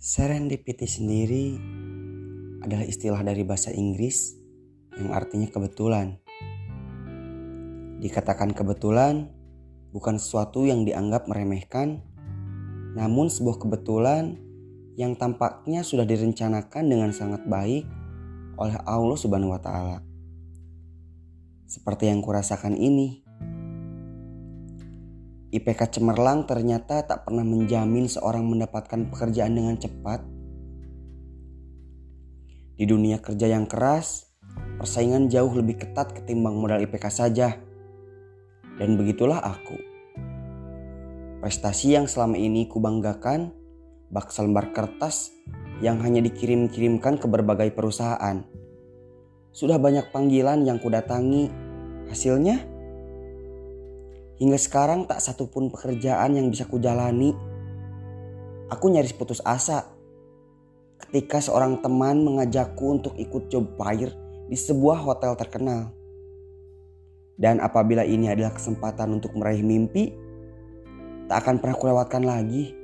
Serendipity sendiri adalah istilah dari bahasa Inggris yang artinya kebetulan. Dikatakan kebetulan bukan sesuatu yang dianggap meremehkan, namun sebuah kebetulan yang tampaknya sudah direncanakan dengan sangat baik oleh Allah Subhanahu wa Ta'ala. Seperti yang kurasakan ini. IPK cemerlang ternyata tak pernah menjamin seorang mendapatkan pekerjaan dengan cepat. Di dunia kerja yang keras, persaingan jauh lebih ketat ketimbang modal IPK saja. Dan begitulah aku. Prestasi yang selama ini kubanggakan, bak selembar kertas yang hanya dikirim-kirimkan ke berbagai perusahaan. Sudah banyak panggilan yang kudatangi, hasilnya hingga sekarang tak satupun pekerjaan yang bisa kujalani. Aku nyaris putus asa ketika seorang teman mengajakku untuk ikut job fair di sebuah hotel terkenal. Dan apabila ini adalah kesempatan untuk meraih mimpi, tak akan pernah kulewatkan lagi.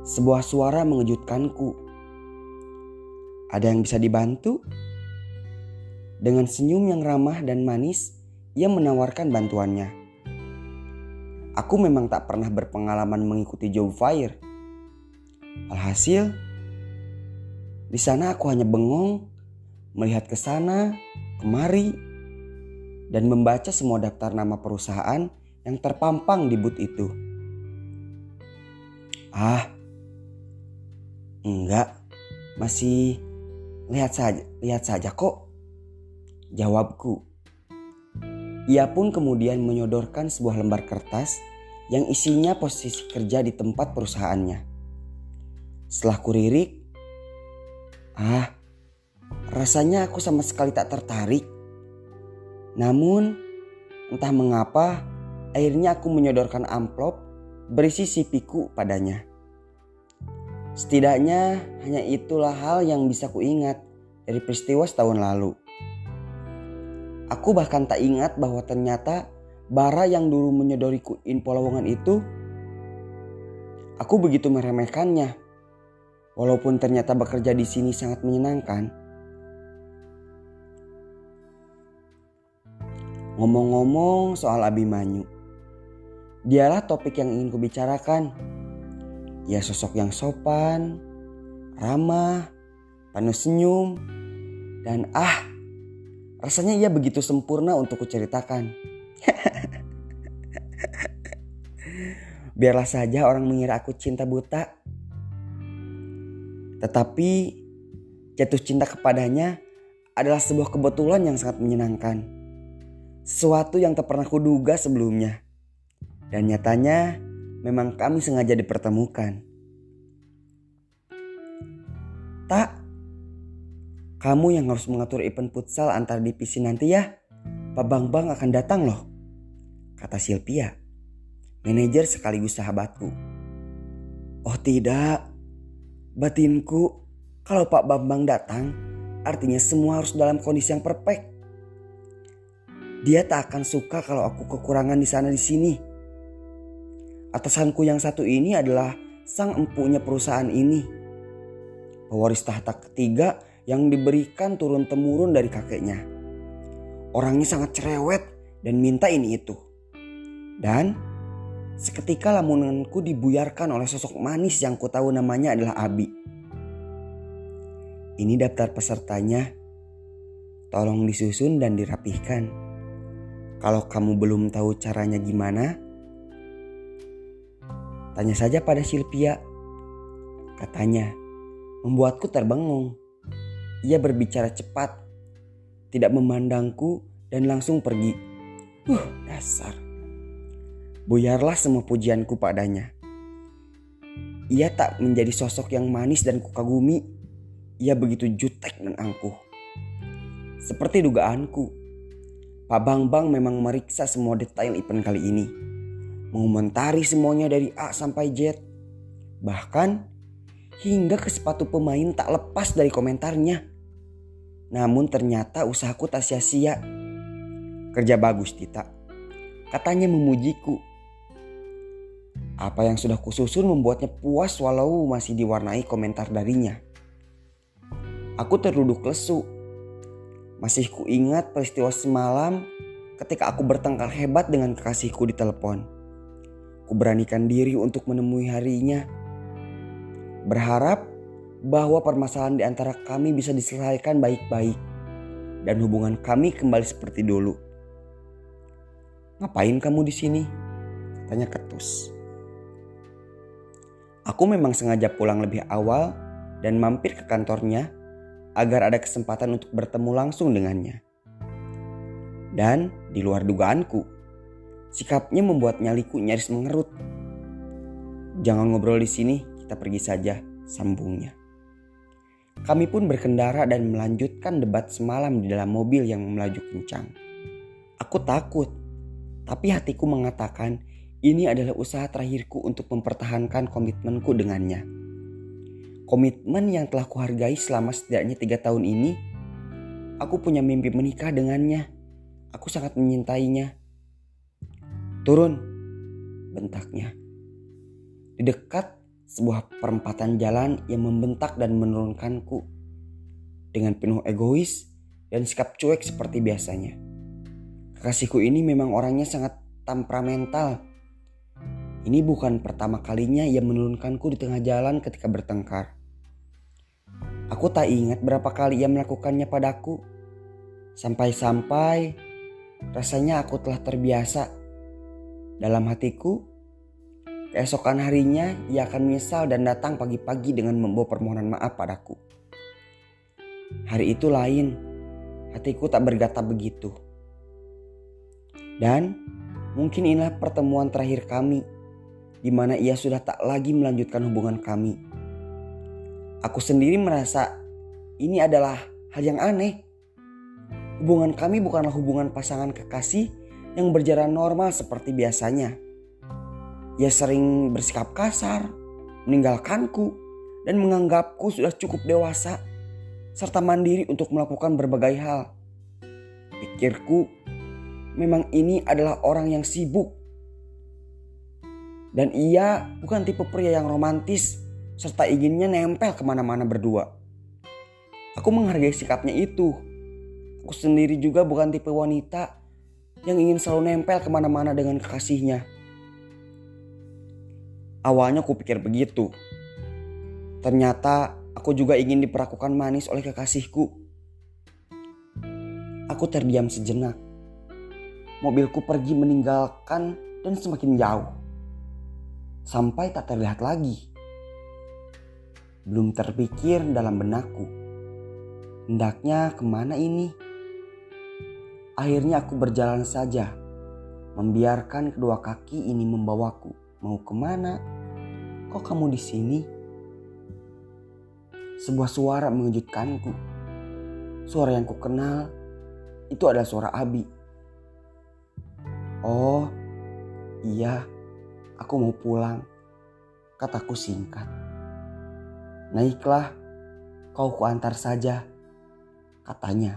Sebuah suara mengejutkanku. Ada yang bisa dibantu? Dengan senyum yang ramah dan manis, ia menawarkan bantuannya. Aku memang tak pernah berpengalaman mengikuti job fair. Alhasil, di sana aku hanya bengong, melihat ke sana, kemari, dan membaca semua daftar nama perusahaan yang terpampang di booth itu. Enggak, masih lihat saja kok, jawabku. Ia pun kemudian menyodorkan sebuah lembar kertas yang isinya posisi kerja di tempat perusahaannya. Setelah kuririk, rasanya aku sama sekali tak tertarik. Namun, entah mengapa, akhirnya aku menyodorkan amplop berisi CV-ku padanya. Setidaknya hanya itulah hal yang bisa kuingat dari peristiwa setahun lalu. Aku bahkan tak ingat bahwa ternyata bara yang dulu menyodoriku info lowongan itu, aku begitu meremehkannya. Walaupun ternyata bekerja di sini sangat menyenangkan. Ngomong-ngomong soal Abimanyu, dialah topik yang ingin kubicarakan. Ia sosok yang sopan, ramah, penuh senyum, dan rasanya ia begitu sempurna untuk kuceritakan. Biarlah saja orang mengira aku cinta buta. Tetapi jatuh cinta kepadanya adalah sebuah kebetulan yang sangat menyenangkan. Sesuatu yang tak pernah kuduga sebelumnya. Dan nyatanya memang kami sengaja dipertemukan. Tak, kamu yang harus mengatur event futsal antar divisi nanti ya. Pak Bambang akan datang loh, kata Sylvia, manajer sekaligus sahabatku. Oh tidak, batinku, kalau Pak Bambang datang artinya semua harus dalam kondisi yang perfect. Dia tak akan suka kalau aku kekurangan di sana di sini. Atasanku yang satu ini adalah sang empunya perusahaan ini, pewaris tahta ketiga yang diberikan turun-temurun dari kakeknya. Orangnya sangat cerewet dan minta ini itu. Dan seketika lamunanku dibuyarkan oleh sosok manis yang ku tahu namanya adalah Abi. Ini daftar pesertanya. Tolong disusun dan dirapihkan. Kalau kamu belum tahu caranya gimana, tanya saja pada Sylvia. Katanya, membuatku terbengung. Ia berbicara cepat, tidak memandangku dan langsung pergi. Dasar. Buyarlah semua pujianku padanya. Ia tak menjadi sosok yang manis dan kukagumi. Ia begitu jutek dan angkuh. Seperti dugaanku, Pak Bambang memang meriksa semua detail event kali ini. Mengomentari semuanya dari A sampai Z. Bahkan hingga ke sepatu pemain tak lepas dari komentarnya. Namun ternyata usahaku tak sia-sia. Kerja bagus Tita, katanya memujiku. Apa yang sudah kususun membuatnya puas walau masih diwarnai komentar darinya. Aku terduduk lesu. Masih kuingat peristiwa semalam ketika aku bertengkar hebat dengan kekasihku di telepon. Kuberanikan diri untuk menemui harinya. Berharap bahwa permasalahan di antara kami bisa diselesaikan baik-baik dan hubungan kami kembali seperti dulu. "Ngapain kamu di sini?" katanya ketus. Aku memang sengaja pulang lebih awal dan mampir ke kantornya agar ada kesempatan untuk bertemu langsung dengannya. Dan di luar dugaanku, sikapnya membuat nyaliku nyaris mengerut. "Jangan ngobrol di sini, kita pergi saja," sambungnya. Kami pun berkendara dan melanjutkan debat semalam di dalam mobil yang melaju kencang. Aku takut, tapi hatiku mengatakan ini adalah usaha terakhirku untuk mempertahankan komitmenku dengannya. Komitmen yang telah kuhargai selama setidaknya 3 tahun ini. Aku punya mimpi menikah dengannya. Aku sangat menyintainya. "Turun," bentaknya. Di dekat sebuah perempatan jalan yang membentak dan menurunkanku. Dengan penuh egois dan sikap cuek seperti biasanya. Kekasihku ini memang orangnya sangat temperamental. Ini bukan pertama kalinya ia menurunkanku di tengah jalan ketika bertengkar. Aku tak ingat berapa kali ia melakukannya padaku. Sampai-sampai rasanya aku telah terbiasa. Dalam hatiku, keesokan harinya ia akan menyesal dan datang pagi-pagi dengan membawa permohonan maaf padaku. Hari itu lain, hatiku tak bergata begitu. Dan mungkin inilah pertemuan terakhir kami, di mana ia sudah tak lagi melanjutkan hubungan kami. Aku sendiri merasa ini adalah hal yang aneh. Hubungan kami bukanlah hubungan pasangan kekasih yang berjalan normal seperti biasanya. Ia sering bersikap kasar, meninggalkanku, dan menganggapku sudah cukup dewasa, serta mandiri untuk melakukan berbagai hal. Pikirku, memang ini adalah orang yang sibuk. Dan ia bukan tipe pria yang romantis serta inginnya nempel kemana-mana berdua. Aku menghargai sikapnya itu. Aku sendiri juga bukan tipe wanita yang ingin selalu nempel kemana-mana dengan kekasihnya. Awalnya aku pikir begitu. Ternyata aku juga ingin diperlakukan manis oleh kekasihku. Aku terdiam sejenak. Mobilku pergi meninggalkan dan semakin jauh. Sampai tak terlihat lagi. Belum terpikir dalam benakku. Hendaknya kemana ini? Akhirnya aku berjalan saja. Membiarkan kedua kaki ini membawaku. Mau kemana? Kok kamu di sini? Sebuah suara mengejutkanku. Suara yang kukenal itu adalah suara Abi. "Oh iya, aku mau pulang," kataku singkat. "Naiklah, kau kuantar saja," katanya.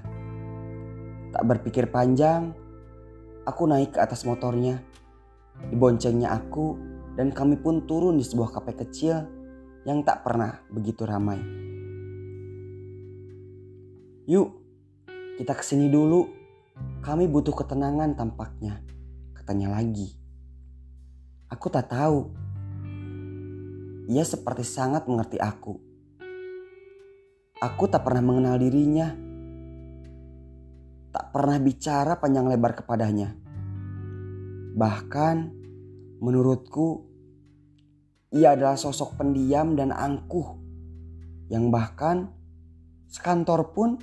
Tak berpikir panjang, aku naik ke atas motornya. Diboncengnya aku dan kami pun turun di sebuah kafe kecil yang tak pernah begitu ramai. "Yuk, kita kesini dulu. Kami butuh ketenangan tampaknya," katanya lagi. Aku tak tahu. Ia seperti sangat mengerti aku. Aku tak pernah mengenal dirinya. Tak pernah bicara panjang lebar kepadanya. Bahkan menurutku ia adalah sosok pendiam dan angkuh. Yang bahkan sekantor pun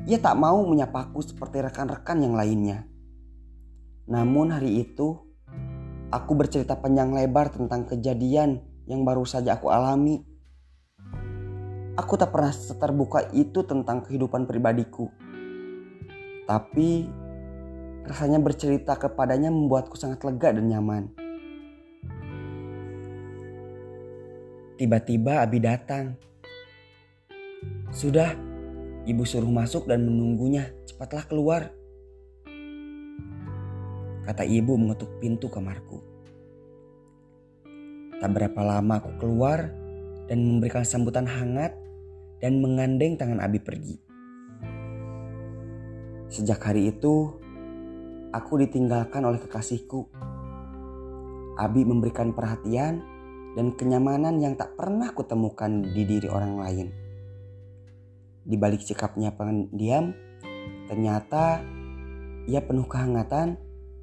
ia tak mau menyapaku seperti rekan-rekan yang lainnya. Namun hari itu aku bercerita panjang lebar tentang kejadian yang baru saja aku alami. Aku tak pernah seterbuka itu tentang kehidupan pribadiku. Tapi rasanya bercerita kepadanya membuatku sangat lega dan nyaman. Tiba-tiba Abi datang. "Sudah, ibu suruh masuk dan menunggunya. Cepatlah keluar," kata ibu mengetuk pintu kamarku. Tak berapa lama aku keluar dan memberikan sambutan hangat dan mengandeng tangan Abi pergi. Sejak hari itu, aku ditinggalkan oleh kekasihku. Abi memberikan perhatian dan kenyamanan yang tak pernah kutemukan di diri orang lain. Di balik sikapnya pendiam, ternyata ia penuh kehangatan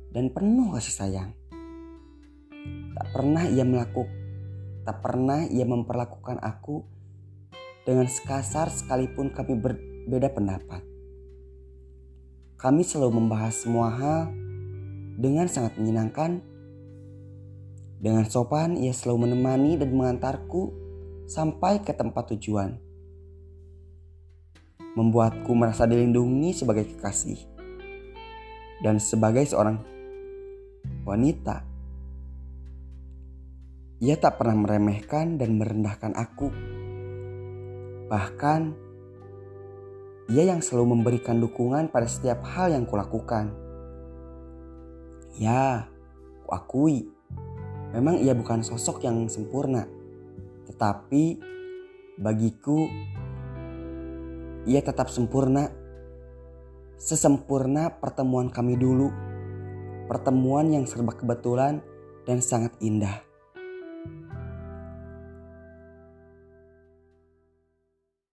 dan penuh kasih sayang. Tak pernah ia memperlakukan aku dengan sekasar sekalipun kami berbeda pendapat. Kami selalu membahas semua hal dengan sangat menyenangkan. Dengan sopan ia selalu menemani dan mengantarku sampai ke tempat tujuan. Membuatku merasa dilindungi sebagai kekasih. Dan sebagai seorang wanita, ia tak pernah meremehkan dan merendahkan aku. Bahkan, ia yang selalu memberikan dukungan pada setiap hal yang kulakukan. Ya, kuakui, memang ia bukan sosok yang sempurna. Tetapi, bagiku, ia tetap sempurna. Sesempurna pertemuan kami dulu. Pertemuan yang serba kebetulan dan sangat indah.